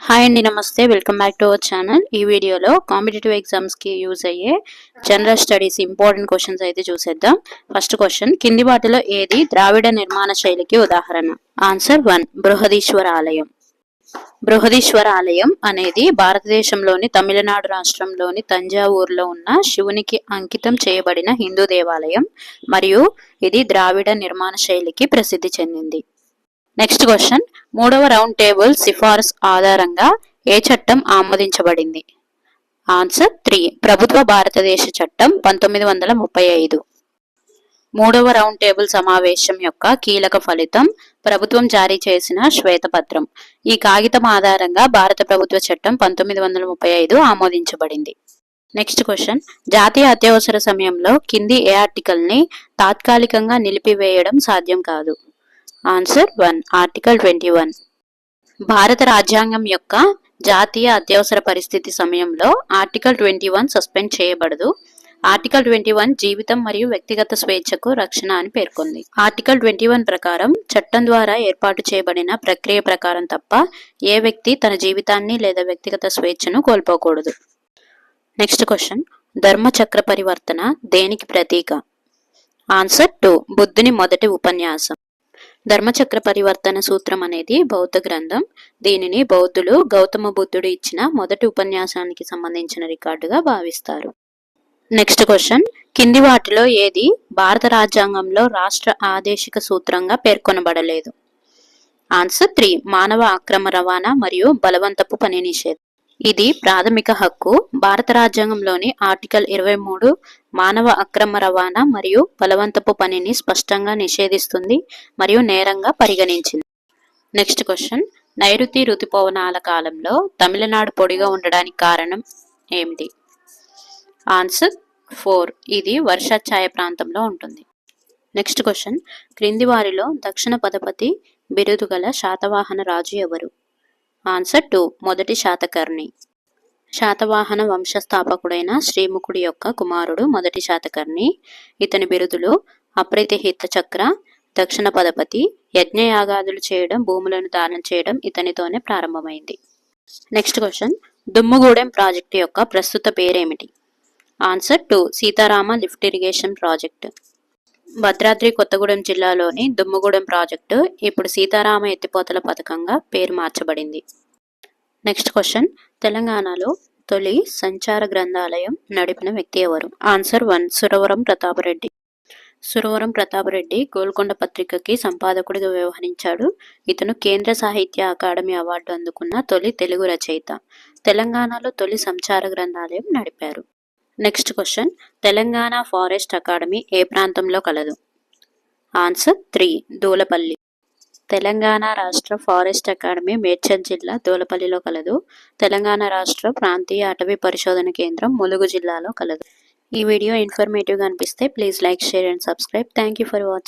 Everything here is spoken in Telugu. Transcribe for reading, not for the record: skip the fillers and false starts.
హాయ్ అండి, నమస్తే. Welcome back to our channel. ఈ వీడియోలో కాంపిటేటివ్ ఎగ్జామ్స్ కి యూజ్ అయ్యే జనరల్ స్టడీస్ ఇంపార్టెంట్ క్వశ్చన్స్ అయితే చూసేద్దాం. ఫస్ట్ క్వశ్చన్, కింది వాటిలో ఏది ద్రావిడ నిర్మాణ శైలికి ఉదాహరణ? ఆన్సర్ 1, బృహదీశ్వర ఆలయం. బృహదీశ్వర ఆలయం అనేది భారతదేశంలోని తమిళనాడు రాష్ట్రంలోని తంజావూరులో ఉన్న శివునికి అంకితం చేయబడిన హిందూ దేవాలయం మరియు ఇది ద్రావిడ నిర్మాణ శైలికి ప్రసిద్ధి చెందింది. నెక్స్ట్ క్వశ్చన్, మూడవ రౌండ్ టేబుల్ సిఫారసు ఆధారంగా ఏ చట్టం ఆమోదించబడింది? ఆన్సర్ 3, ప్రభుత్వ భారతదేశ చట్టం 1935. మూడవ రౌండ్ టేబుల్ సమావేశం యొక్క కీలక ఫలితం ప్రభుత్వం జారీ చేసిన శ్వేతపత్రం. ఈ కాగితం ఆధారంగా భారత ప్రభుత్వ చట్టం 1935 ఆమోదించబడింది. నెక్స్ట్ క్వశ్చన్, జాతీయ అత్యవసర సమయంలో కింది ఏ ఆర్టికల్ ని తాత్కాలికంగా నిలిపివేయడం సాధ్యం కాదు? Answer 1, article 21. భారత రాజ్యాంగం యొక్క జాతీయ అత్యవసర పరిస్థితి సమయంలో ఆర్టికల్ 21 సస్పెండ్ చేయబడదు. ఆర్టికల్ 21 జీవితం మరియు వ్యక్తిగత స్వేచ్ఛకు రక్షణ అని పేర్కొంది. ఆర్టికల్ 21 ప్రకారం చట్టం ద్వారా ఏర్పాటు చేయబడిన ప్రక్రియ ప్రకారం తప్ప ఏ వ్యక్తి తన జీవితాన్ని లేదా వ్యక్తిగత స్వేచ్ఛను కోల్పోకూడదు. నెక్స్ట్ క్వశ్చన్, ధర్మచక్ర పరివర్తన దేనికి ప్రతీక? ఆన్సర్ 2, బుద్ధుని మొదటి ఉపన్యాసం. ధర్మచక్ర పరివర్తన సూత్రం అనేది బౌద్ధ గ్రంథం. దీనిని బౌద్ధులు గౌతమ బుద్ధుడు ఇచ్చిన మొదటి ఉపన్యాసానికి సంబంధించిన రికార్డుగా భావిస్తారు. నెక్స్ట్ క్వశ్చన్, కింది వాటిలో ఏది భారత రాజ్యాంగంలో రాష్ట్ర ఆదేశిక సూత్రంగా పేర్కొనబడలేదు? ఆన్సర్ 3, మానవ అక్రమ రవాణా మరియు బలవంతపు పని నిషేధం. ఇది ప్రాథమిక హక్కు. భారత రాజ్యాంగంలోని ఆర్టికల్ 23 మానవ అక్రమ రవాణా మరియు బలవంతపు పనిని స్పష్టంగా నిషేధిస్తుంది మరియు నేరంగా పరిగణించింది. నెక్స్ట్ క్వశ్చన్, నైరుతి రుతుపవనాల కాలంలో తమిళనాడు పొడిగా ఉండడానికి కారణం ఏమిటి? ఆన్సర్ 4, ఇది వర్షాఛాయ ప్రాంతంలో ఉంటుంది. నెక్స్ట్ క్వశ్చన్, క్రింది వారిలో దక్షిణ పదపతి బిరుదు గల శాతవాహన రాజు ఎవరు? ఆన్సర్ 2, మొదటి శాతకర్ణి. శాతవాహన వంశస్థాపకుడైన శ్రీముఖుడి యొక్క కుమారుడు మొదటి శాతకర్ణి. ఇతని బిరుదులు అప్రతిహిత చక్ర, దక్షిణ పదపతి. యజ్ఞయాగాదులు చేయడం, భూములను దానం చేయడం ఇతనితోనే ప్రారంభమైంది. నెక్స్ట్ క్వశ్చన్, దుమ్ముగూడెం ప్రాజెక్టు యొక్క ప్రస్తుత పేరేమిటి? Answer 2, Sitarama lift irrigation project. Bhadradri Kothagudem జిల్లాలోని దుమ్ముగూడెం ప్రాజెక్టు ఇప్పుడు సీతారామ ఎత్తిపోతల పథకంగా పేరు మార్చబడింది. నెక్స్ట్ క్వశ్చన్, తెలంగాణలో తొలి సంచార గ్రంథాలయం నడిపిన వ్యక్తి ఎవరు? ఆన్సర్ 1, సురవరం ప్రతాపరెడ్డి. సురవరం ప్రతాపరెడ్డి గోల్కొండ పత్రికకి సంపాదకుడిగా వ్యవహరించాడు. ఇతను కేంద్ర సాహిత్య అకాడమీ అవార్డు అందుకున్న తొలి తెలుగు రచయిత. తెలంగాణలో తొలి సంచార గ్రంథాలయం నడిపారు. Next question, Telangana forest academy ఏ ప్రాంతంలో కలదు? ఆన్సర్ 3, దూలపల్లి. తెలంగాణ రాష్ట్ర ఫారెస్ట్ అకాడమీ మేడ్చల్ జిల్లా దూలపల్లిలో కలదు. తెలంగాణ రాష్ట్ర ప్రాంతీయ అటవీ పరిశోధన కేంద్రం ములుగు జిల్లాలో కలదు. ఈ వీడియో ఇన్ఫర్మేటివ్గా అనిపిస్తే please like, share and subscribe. Thank you for watching.